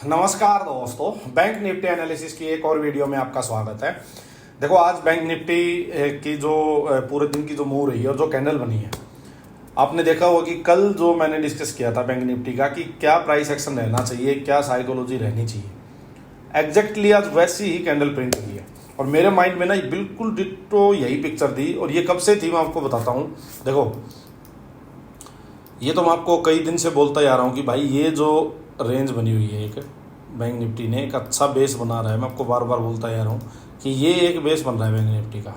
नमस्कार दोस्तों, bank Nifty analysis की एक और वीडियो में आपका स्वागत है। देखो, आज बैंक निफ्टी की जो पूरे दिन की जो मूव रही है और जो कैंडल बनी है, आपने देखा होगा कि कल जो मैंने डिस्कस किया था बैंक निफ्टी का कि क्या प्राइस एक्शन रहना चाहिए, क्या साइकोलॉजी रहनी चाहिए, एग्जैक्टली आज वैसी ही कैंडल प्रिंट हुई है और मेरे माइंड में ना बिल्कुल डिट्टो यही पिक्चर थी। और ये कब से थी मैं आपको बताता हूँ। देखो, ये तो मैं आपको कई दिन से बोलता जा रहा हूँ कि भाई ये जो रेंज बनी हुई है, एक बैंक निफ्टी ने एक अच्छा बेस बना रहा है। मैं आपको बार बार बोलता जा रहा हूँ कि ये एक बेस बन रहा है बैंक निफ्टी का।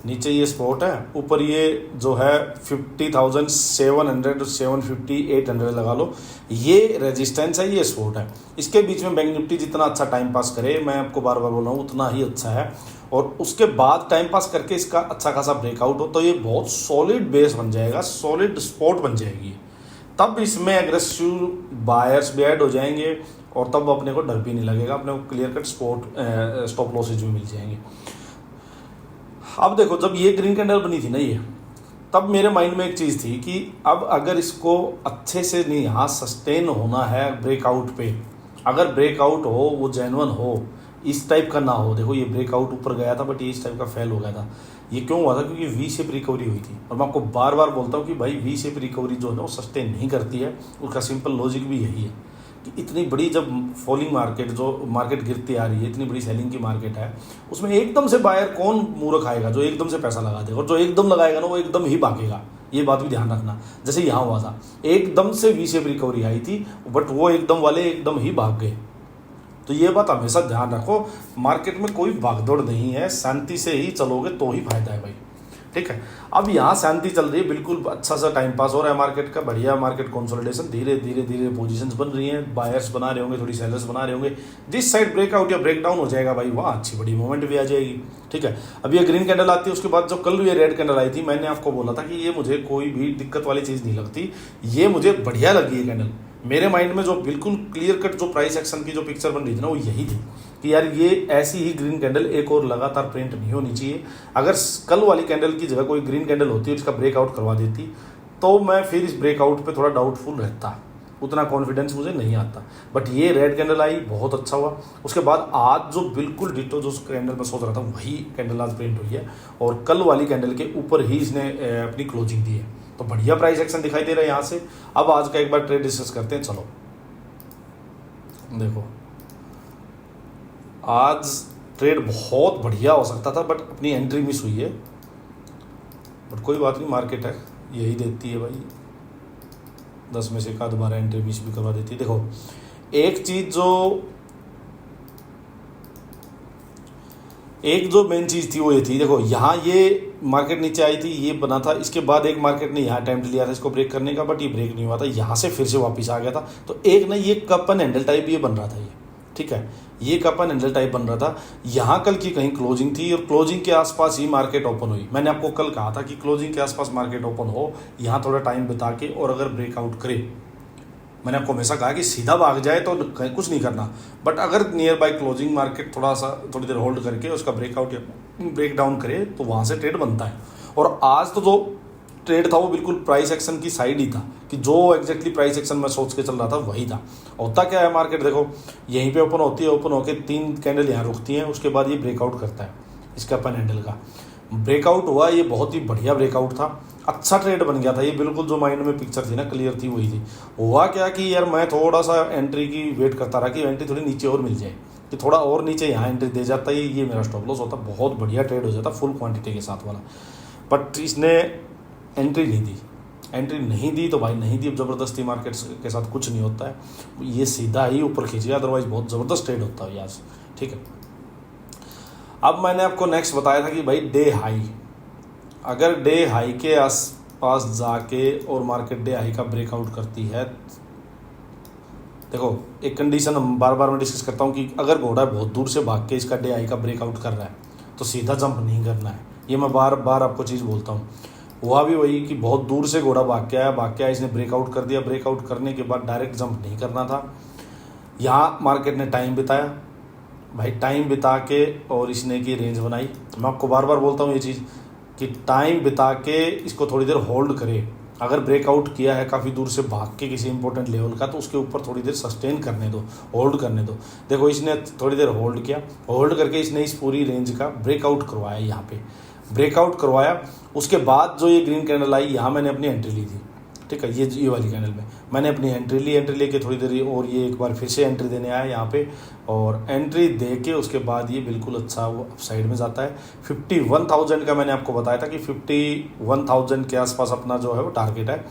नीचे ये स्पॉट है, ऊपर ये जो है 50,700, 750, 800 लगा लो, ये रेजिस्टेंस है, ये सपोर्ट है। इसके बीच में बैंक निफ्टी जितना अच्छा टाइम पास करे, मैं आपको बार बार बोल रहा हूँ, उतना ही अच्छा है। और उसके बाद टाइम पास करके इसका अच्छा खासा ब्रेकआउट हो तो ये बहुत सॉलिड बेस बन जाएगा, सॉलिड स्पॉट बन जाएगी। तब इसमें एग्रेसिव बायर्स भी ऐड हो जाएंगे और तब अपने को डर भी नहीं लगेगा, अपने को क्लियर कट स्टॉप लॉसेज भी मिल जाएंगे। अब देखो, जब ये ग्रीन कैंडल बनी थी ना, ये तब मेरे माइंड में एक चीज़ थी कि अब अगर इसको अच्छे से नहीं यहाँ सस्टेन होना है ब्रेकआउट पे, अगर ब्रेकआउट हो वो जेन्युइन हो, इस टाइप का ना हो। देखो, ये ब्रेकआउट ऊपर गया था बट ये इस टाइप का फेल हो गया था। ये क्यों हुआ था? क्योंकि वी शेप रिकवरी हुई थी। और मैं आपको बार बार बोलता हूँ कि भाई वी शेप रिकवरी जो है ना वो सस्टेन नहीं करती है। उसका सिंपल लॉजिक भी यही है कि इतनी बड़ी जब फॉलिंग मार्केट, जो मार्केट गिरती आ रही है, इतनी बड़ी सेलिंग की मार्केट है, उसमें एकदम से बायर कौन मूर्ख आएगा जो एकदम से पैसा लगा देगा? और जो एकदम लगाएगा ना वो एकदम ही भागेगा। ये बात भी ध्यान रखना। जैसे यहाँ हुआ था, एकदम से वी शेप रिकवरी आई थी बट वो एकदम वाले एकदम ही भाग गए। तो ये बात हमेशा ध्यान रखो, मार्केट में कोई भागदौड़ नहीं है, शांति से ही चलोगे तो ही फायदा है भाई। ठीक है, अब यहाँ शांति चल रही है, बिल्कुल अच्छा सा टाइम पास हो रहा है मार्केट का, बढ़िया मार्केट कंसोलिडेशन, धीरे धीरे धीरे पोजीशंस बन रही हैं, बायर्स बना रहे होंगे, थोड़ी सेलर्स बना रहे होंगे। जिस साइड ब्रेकआउट या ब्रेकडाउन हो जाएगा भाई, वहाँ अच्छी बड़ी मूवमेंट भी आ जाएगी। ठीक है, अब ये ग्रीन कैंडल आती है, उसके बाद जो कल ये रेड कैंडल आई थी, मैंने आपको बोला था कि ये मुझे कोई भी दिक्कत वाली चीज़ नहीं लगती, ये मुझे बढ़िया लगी है कैंडल। मेरे माइंड में जो बिल्कुल क्लियर कट जो प्राइस एक्शन की जो पिक्चर बन रही थी ना, वो यही थी कि यार ये ऐसी ही ग्रीन कैंडल एक और लगातार प्रिंट नहीं होनी चाहिए। अगर कल वाली कैंडल की जगह कोई ग्रीन कैंडल होती और इसका ब्रेकआउट करवा देती तो मैं फिर इस ब्रेकआउट पे थोड़ा डाउटफुल रहता, उतना कॉन्फिडेंस मुझे नहीं आता। बट ये रेड कैंडल आई, बहुत अच्छा हुआ। उसके बाद आज जो बिल्कुल डिटो जो कैंडल मैं सोच रहा था वही कैंडल आज प्रिंट हुई है और कल वाली कैंडल के ऊपर ही इसने अपनी क्लोजिंग दी है। तो बढ़िया प्राइस एक्शन दिखाई दे रहा है यहाँ से। अब आज का एक बार ट्रेड डिस्कस करते हैं। चलो देखो, आज ट्रेड बहुत बढ़िया हो सकता था बट अपनी एंट्री मिस हुई है। बट कोई बात नहीं, मार्केट है, यही देती है भाई, 10 में से एक आध बार एंट्री मिस भी करवा देती है। देखो, एक चीज जो मेन चीज़ थी वो ये थी, देखो यहाँ ये मार्केट नीचे आई थी, ये बना था, इसके बाद एक मार्केट ने यहाँ अटेम्प्ट लिया था इसको ब्रेक करने का बट ये ब्रेक नहीं हुआ था, यहाँ से फिर से वापस आ गया था। तो एक ना ये कप एंड हैंडल टाइप ये बन रहा था, ये ठीक है, ये कप एंड हैंडल टाइप बन रहा था। यहाँ कल की कहीं क्लोजिंग थी और क्लोजिंग के आसपास ही मार्केट ओपन हुई। मैंने आपको कल कहा था कि क्लोजिंग के आसपास मार्केट ओपन हो, यहाँ थोड़ा टाइम बिता के और अगर ब्रेकआउट करे, मैंने आपको हमेशा कहा कि सीधा भाग जाए तो कुछ नहीं करना, बट अगर नियर बाय क्लोजिंग मार्केट थोड़ी देर होल्ड करके उसका ब्रेकआउट या ब्रेक डाउन करे तो वहाँ से ट्रेड बनता है। और आज तो जो ट्रेड था वो बिल्कुल प्राइस एक्शन की साइड ही था कि जो एग्जैक्टली प्राइस एक्शन मैं सोच के चल रहा था वही था। होता क्या है, मार्केट देखो यहीं पे ओपन होती है, ओपन होकर 3 कैंडल यहाँ रुकती हैं, उसके बाद ये ब्रेकआउट करता है, इसका अपन हैंडल का ब्रेकआउट हुआ, ये बहुत ही बढ़िया ब्रेकआउट था, अच्छा ट्रेड बन गया था। ये बिल्कुल जो माइंड में पिक्चर थी ना, क्लियर थी, वही थी। हुआ क्या कि यार मैं थोड़ा सा एंट्री की वेट करता रहा कि एंट्री थोड़ी नीचे और मिल जाए, कि थोड़ा और नीचे यहाँ एंट्री दे जाता, ये मेरा स्टॉप लॉस होता, बहुत बढ़िया ट्रेड हो जाता फुल क्वांटिटी के साथ वाला। बट इसने एंट्री नहीं दी तो भाई नहीं दी। अब ज़बरदस्ती मार्केट के साथ कुछ नहीं होता है, ये सीधा ही ऊपर खींच गया, अदरवाइज बहुत ज़बरदस्त ट्रेड होता है यहाँ से। ठीक है, अब मैंने आपको नेक्स्ट बताया था कि भाई डे हाई, अगर डे हाई के आसपास जाके और मार्केट डे हाई का ब्रेकआउट करती है, देखो एक कंडीशन हम बार बार मैं डिस्कस करता हूँ कि अगर घोड़ा बहुत दूर से भाग के इसका डे हाई का ब्रेकआउट कर रहा है तो सीधा जंप नहीं करना है। ये मैं बार बार आपको चीज़ बोलता हूँ। हुआ भी वही कि बहुत दूर से घोड़ा भाग के आया, इसने ब्रेकआउट कर दिया, ब्रेकआउट करने के बाद डायरेक्ट जंप नहीं करना था। यहाँ मार्केट ने टाइम बिताया भाई, टाइम बिता के और इसने की रेंज बनाई। मैं आपको बार बार बोलता हूँ ये चीज़ कि टाइम बिता के इसको थोड़ी देर होल्ड करे, अगर ब्रेकआउट किया है काफ़ी दूर से भाग के किसी इंपॉर्टेंट लेवल का, तो उसके ऊपर थोड़ी देर सस्टेन करने दो, होल्ड करने दो। देखो इसने थोड़ी देर होल्ड किया, होल्ड करके इसने इस पूरी रेंज का ब्रेकआउट करवाया, यहाँ पे ब्रेकआउट करवाया। उसके बाद जो ये ग्रीन कैंडल आई, यहाँ मैंने अपनी एंट्री ली थी, ठीक है, ये वाली कैंडल में मैंने अपनी एंट्री लेके थोड़ी देर और ये एक बार फिर से एंट्री देने आया यहाँ पे, और एंट्री दे के उसके बाद ये बिल्कुल अच्छा वो अपसाइड में जाता है। 51,000 का मैंने आपको बताया था कि 51,000 के आसपास अपना जो है वो टारगेट है।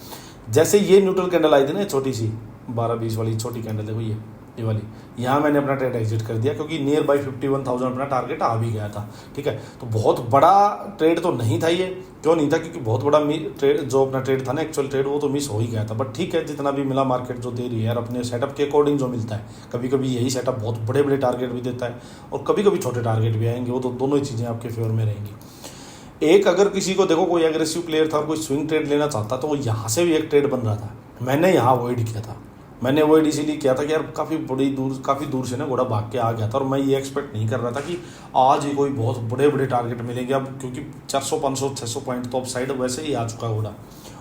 जैसे ये न्यूट्रल कैंडल आई थी ना, छोटी सी 12-20 वाली छोटी कैंडल, देखो ये वाली, यहाँ मैंने अपना ट्रेड एग्जिट कर दिया क्योंकि नियर बाई 51,000 अपना टारगेट आ भी गया था, ठीक है। तो बहुत बड़ा ट्रेड तो नहीं था ये, क्यों नहीं था, क्योंकि बहुत बड़ा ट्रेड जो अपना ट्रेड था ना, एक्चुअल ट्रेड, वो तो मिस हो ही गया था। बट ठीक है, जितना भी मिला मार्केट जो दे रही है यार, अपने सेटअप के अकॉर्डिंग जो मिलता है, कभी कभी यही सेटअप बहुत बड़े बड़े टारगेट भी देता है और कभी कभी छोटे टारगेट भी आएंगे, वो तो दोनों ही चीज़ें आपके फेवर में रहेंगी। एक अगर किसी को देखो कोई एग्रेसिव प्लेयर था और कोई स्विंग ट्रेड लेना चाहता, तो वो यहाँ से भी एक ट्रेड बन रहा था, मैंने यहाँ अवॉइड किया था। मैंने अवॉइड इसीलिए किया था कि यार काफ़ी दूर से ना घोड़ा भाग के आ गया था और मैं ये एक्सपेक्ट नहीं कर रहा था कि आज ही कोई बहुत बड़े बड़े टारगेट मिलेंगे। अब क्योंकि 400 500 600 पॉइंट तो अप साइड वैसे ही आ चुका घोड़ा,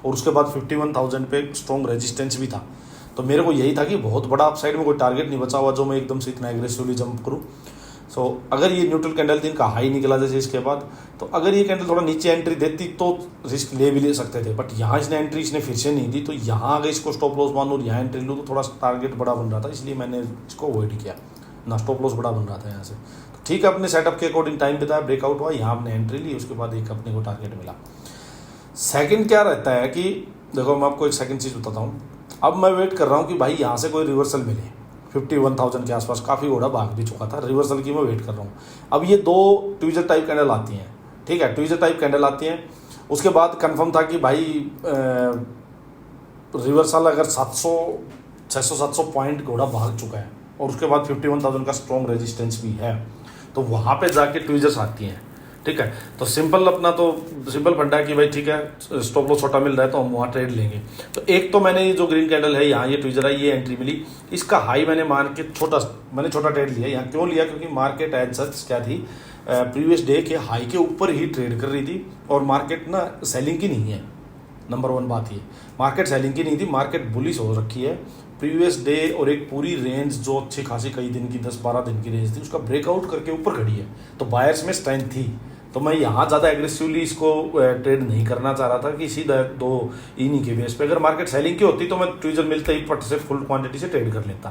और उसके बाद 51,000 पे स्ट्रॉन्ग रेजिस्टेंस भी था। तो मेरे को यही था कि बहुत बड़ा अप साइड में कोई टारगेट नहीं बचा हुआ जो मैं एकदम से इतना एग्रेसिवली जंप करूँ। सो अगर ये न्यूट्रल कैंडल दिन का हाई निकला जैसे इसके बाद, तो अगर ये कैंडल थोड़ा नीचे एंट्री देती तो रिस्क ले भी ले सकते थे। बट यहाँ इसने फिर से नहीं दी, तो यहाँ अगर इसको स्टॉप लॉस मान लूँ और यहाँ एंट्री लूँ तो थोड़ा टारगेट बड़ा बन रहा था, इसलिए मैंने इसको अवॉइड किया ना, स्टॉप लॉस बड़ा बन रहा था यहाँ से। तो ठीक है, अपने सेटअप के अकॉर्डिंग टाइम बिताया, ब्रेकआउट हुआ, यहाँ अपने एंट्री ली, उसके बाद एक अपने को टारगेट मिला। सेकंड क्या रहता है कि देखो मैं आपको एक सेकंड चीज़ बताता हूँ। अब मैं वेट कर रहा हूँ कि भाई यहाँ से कोई रिवर्सल मिले, 51,000 के आसपास काफ़ी घोड़ा भाग भी चुका था, रिवर्सल की मैं वेट कर रहा हूँ। अब ये दो ट्वीजर टाइप कैंडल आती हैं, ठीक है, ट्वीजर टाइप कैंडल आती हैं। उसके बाद कंफर्म था कि भाई रिवर्सल अगर 600-700 पॉइंट घोड़ा भाग चुका है और उसके बाद 51,000 का स्ट्रॉन्ग रेजिस्टेंस भी है, तो वहाँ पे जाके ट्वीजर्स आती हैं, ठीक है। तो सिंपल फंडा है कि भाई ठीक है, स्टॉप लॉस छोटा मिल रहा है तो हम वहाँ ट्रेड लेंगे। तो एक तो मैंने ये जो ग्रीन कैंडल है यहाँ, ये ट्वीजर है, ये एंट्री मिली, इसका हाई मैंने मान के छोटा ट्रेड लिया। यहाँ क्यों लिया, क्योंकि मार्केट एज सच क्या थी, प्रीवियस डे के हाई के ऊपर ही ट्रेड कर रही थी और मार्केट ना सेलिंग की नहीं है। नंबर 1 बात ये, मार्केट सेलिंग की नहीं थी, मार्केट बुलिश हो रखी है। प्रीवियस डे और एक पूरी रेंज जो अच्छी खासी कई दिन की 10-12 दिन की रेंज थी, उसका ब्रेकआउट करके ऊपर खड़ी है, तो बायर्स में स्ट्रेंथ थी। तो मैं यहाँ ज़्यादा एग्रेसिवली इसको ट्रेड नहीं करना चाह रहा था कि सीधा 2 इन्हीं के बेस पे, अगर मार्केट सेलिंग की होती तो मैं ट्वीजर मिलते ही फट से फुल क्वांटिटी से ट्रेड कर लेता।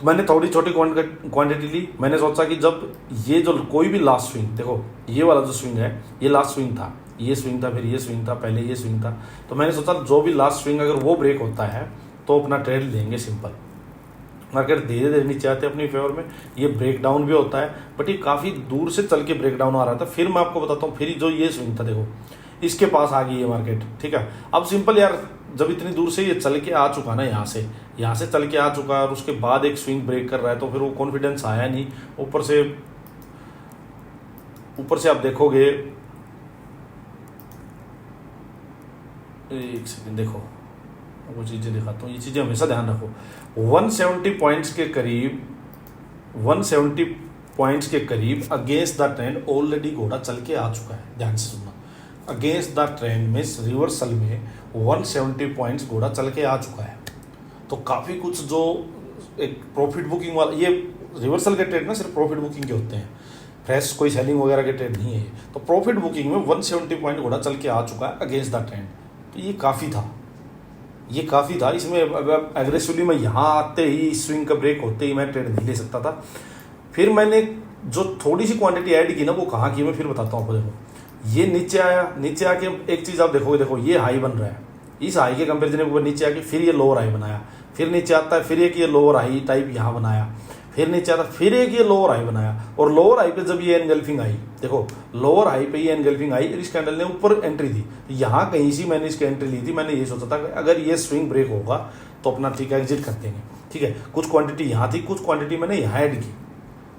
तो मैंने थोड़ी छोटी क्वांटिटी ली। मैंने सोचा कि जब ये जो कोई भी लास्ट स्विंग, देखो ये वाला जो स्विंग है, ये लास्ट स्विंग था, ये स्विंग था, फिर ये स्विंग था, पहले ये स्विंग था, तो मैंने सोचा जो भी लास्ट स्विंग अगर वो ब्रेक होता है तो अपना ट्रेड लेंगे सिंपल। मार्केट धीरे धीरे नीचे आते हैं अपनी फेवर में, ये ब्रेक डाउन भी होता है, बट ये काफ़ी दूर से चल के ब्रेक डाउन आ रहा था। फिर मैं आपको बताता हूँ, फिर जो ये स्विंग था, देखो इसके पास आ गई है मार्केट, ठीक है। अब सिंपल यार, जब इतनी दूर से ये चल के आ चुका ना, यहाँ से चल के आ चुका और उसके बाद एक स्विंग ब्रेक कर रहा है, तो फिर वो कॉन्फिडेंस आया नहीं। ऊपर से आप देखोगे, एक सेकंड देखो, वो चीज़ें दिखाता हूँ, ये चीज़ें हमेशा ध्यान रखो। 170 पॉइंट्स के करीब अगेंस्ट द ट्रेंड ऑलरेडी घोड़ा चल के आ चुका है, ध्यान से सुनना। अगेंस्ट द ट्रेंड में रिवर्सल में 170 पॉइंट्स घोड़ा चल के आ चुका है, तो काफ़ी कुछ जो एक प्रॉफिट बुकिंग वाला, ये रिवर्सल के ट्रेड ना सिर्फ प्रॉफिट बुकिंग के होते हैं, फ्रेश कोई सेलिंग वगैरह के ट्रेड नहीं है। तो प्रॉफिट बुकिंग में 170 पॉइंट घोड़ा चल के आ चुका है अगेंस्ट द ट्रेंड, तो ये काफ़ी था। इसमें एग्रेसिवली मैं यहाँ आते ही, स्विंग का ब्रेक होते ही मैं ट्रेड नहीं ले सकता था। फिर मैंने जो थोड़ी सी क्वांटिटी ऐड की ना, वो कहाँ की मैं फिर बताता हूँ आपको। देखो ये नीचे आया, नीचे आके एक चीज़ आप देखोगे, देखो ये हाई बन रहा है, इस हाई के कंपेरिजन में नीचे आके फिर ये लोअर हाई बनाया, फिर नीचे आता है, फिर एक ये लोअर हाई टाइप यहाँ बनाया, फिर नीचे आता, फिर एक ये लोअर हाई बनाया, और लोअर हाई पे जब ये एनगल्फिंग आई, देखो लोअर हाई पे ये एनगल्फिंग आई, इस कैंडल ने ऊपर एंट्री दी, यहाँ कहीं सी मैंने इसकी एंट्री ली थी। मैंने ये सोचा था कि अगर ये स्विंग ब्रेक होगा तो अपना ठीक है एग्जिट कर देंगे, ठीक है। कुछ क्वांटिटी यहाँ थी, कुछ क्वांटिटी मैंने यहाँ ऐड की,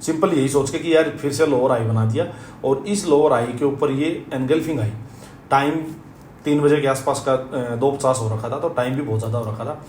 सिंपल यही सोच के कि यार फिर से लोअर हाई बना दिया, और इस लोअर हाई के ऊपर ये एनगल्फिंग आई। टाइम 3 बजे के आसपास का 2:50 हो रखा था, तो टाइम भी बहुत ज़्यादा हो रखा था।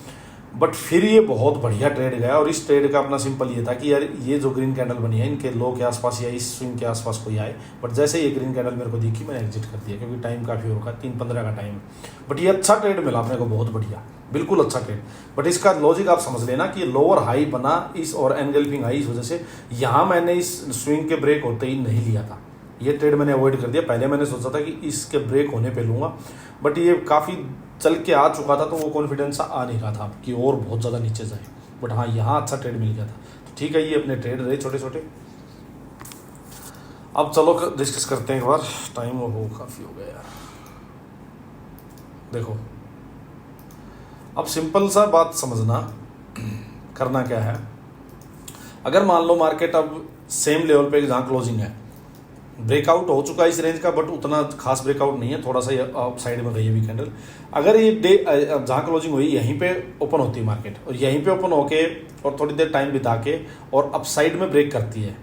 बट फिर ये बहुत बढ़िया ट्रेड गया, और इस ट्रेड का अपना सिंपल ये था कि यार ये जो ग्रीन कैंडल बनी है इनके लो के आसपास या इस स्विंग के आसपास कोई आए, बट जैसे ये ग्रीन कैंडल मेरे को दिखी मैंने एग्जिट कर दिया, क्योंकि टाइम काफ़ी होगा 3:15 का टाइम। बट ये अच्छा ट्रेड मिला अपने को, बहुत बढ़िया, बिल्कुल अच्छा ट्रेड। बट इसका लॉजिक आप समझ लेना कि लोअर हाई बना इस और एनगल्फिंग हाई, इस वजह से यहाँ मैंने इस स्विंग के ब्रेक होते ही नहीं लिया था, ये ट्रेड मैंने अवॉइड कर दिया। पहले मैंने सोचा था कि इसके ब्रेक होने पे लूँगा, बट ये काफ़ी चल के आ चुका था तो वो कॉन्फिडेंस आ नहीं रहा था कि और बहुत ज़्यादा नीचे जाए। बट हाँ, यहाँ अच्छा ट्रेड मिल गया था, तो ठीक है, ये अपने ट्रेड रहे छोटे छोटे। अब चलो डिस्कस करते हैं एक बार, टाइम वो काफ़ी हो गया यार। देखो अब सिंपल सा बात समझना, करना क्या है, अगर मान लो मार्केट अब सेम लेवल पे जहाँ क्लोजिंग है, ब्रेकआउट हो चुका है इस रेंज का, बट उतना खास ब्रेकआउट नहीं है, थोड़ा सा अप साइड में गई है वीक कैंडल। अगर ये डे जहाँ क्लोजिंग हुई यहीं पे ओपन होती है मार्केट, और यहीं पे ओपन होके और थोड़ी देर टाइम बिता के और अप साइड में ब्रेक करती है,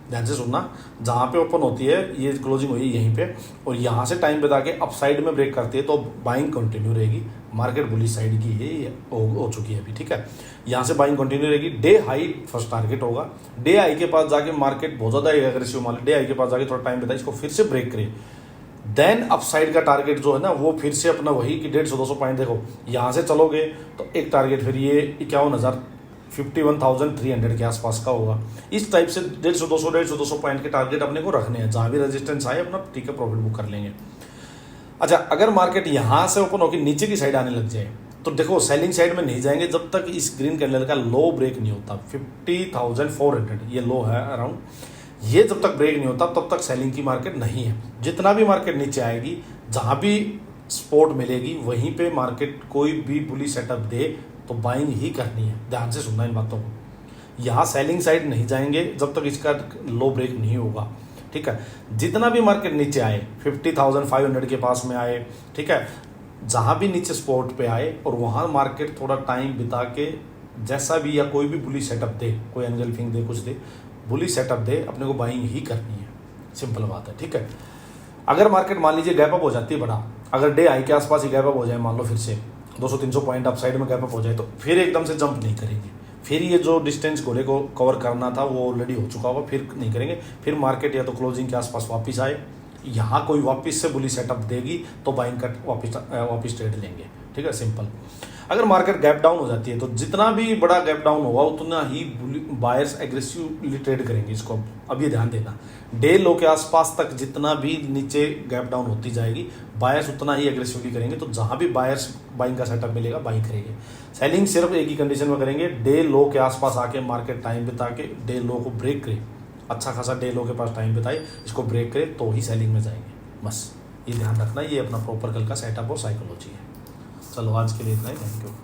ध्यान से सुनना, जहाँ पे ओपन होती है ये क्लोजिंग हुई यहीं पे, और यहाँ से टाइम बिता के अप साइड में ब्रेक करती है, तो बाइंग कंटिन्यू रहेगी, मार्केट बुलिश साइड की है, ये हो चुकी है अभी, ठीक है। यहाँ से बाइंग कंटिन्यू रहेगी, डे हाई फर्स्ट टारगेट होगा, डे हाई के पास जाके मार्केट बहुत ज़्यादा एग्रेसिव मान, डे हाई के पास जाके थोड़ा टाइम बिता इसको फिर से ब्रेक करे, देन अप साइड का टारगेट जो है ना वो फिर से अपना वही कि 150-200 पॉइंट, देखो यहाँ से चलोगे तो एक टारगेट फिर ये 51,300 के आसपास का होगा। इस टाइप से 150-200 पॉइंट के टारगेट अपने को रखने हैं, जहाँ भी रेजिस्टेंस आए अपना ठीक है प्रॉफिट बुक कर लेंगे। अच्छा, अगर मार्केट यहाँ से ओपन होकर नीचे की साइड आने लग जाए तो देखो सेलिंग साइड में नहीं जाएंगे जब तक इस ग्रीन कैंडल का लो ब्रेक नहीं होता, 50,400 ये लो है अराउंड, ये जब तक ब्रेक नहीं होता तब तक सेलिंग की मार्केट नहीं है। जितना भी मार्केट नीचे आएगी, जहाँ भी सपोर्ट मिलेगी वहीं पे मार्केट कोई भी बुली सेटअप दे तो बाइंग ही करनी है, ध्यान से सुनना इन बातों को। यहाँ सेलिंग साइड नहीं जाएंगे जब तक इसका लो ब्रेक नहीं होगा, ठीक है। जितना भी मार्केट नीचे आए, 50,500 के पास में आए, ठीक है, जहाँ भी नीचे सपोर्ट पे आए और वहाँ मार्केट थोड़ा टाइम बिता के जैसा भी या कोई भी बुली सेटअप दे, कोई एंगल्फिंग दे, कुछ दे, बुली सेटअप दे, अपने को बाइंग ही करनी है, सिंपल बात है, ठीक है। अगर मार्केट मान लीजिए गैप अप हो जाती है बड़ा, अगर डे हाई के आसपास ही गैप अप हो जाए, मान लो फिर से 200-300 पॉइंट अप साइड में गैप अप हो जाए, तो फिर एकदम से जंप नहीं करेंगे, फिर ये जो डिस्टेंस घोड़े को कवर करना था वो ऑलरेडी हो चुका होगा, फिर नहीं करेंगे। फिर मार्केट या तो क्लोजिंग के आसपास वापस आए, यहाँ कोई वापस से बुली सेटअप देगी तो बाइंग का वापस ट्रेड लेंगे, ठीक है, सिंपल। अगर मार्केट गैप डाउन हो जाती है तो जितना भी बड़ा गैप डाउन होगा उतना ही बायर्स एग्रेसिवली ट्रेड करेंगे इसको। अब ये ध्यान देना, डे लो के आसपास तक जितना भी नीचे गैप डाउन होती जाएगी बायर्स उतना ही एग्रेसिवली करेंगे, तो जहाँ भी बायर्स बाइंग का सेटअप मिलेगा बाइंग करेंगे। सेलिंग सिर्फ एक ही कंडीशन में करेंगे, डे लो के आसपास आके मार्केट टाइम बिता के डे लो को ब्रेक करे, अच्छा खासा डे लो के पास टाइम बिताए, इसको ब्रेक करे तो ही सेलिंग में जाएंगे। बस ये ध्यान रखना, ये अपना प्रॉपर कल का सेटअप और साइकोलॉजी है। चलो आज के लिए इतना ही, थैंक यू।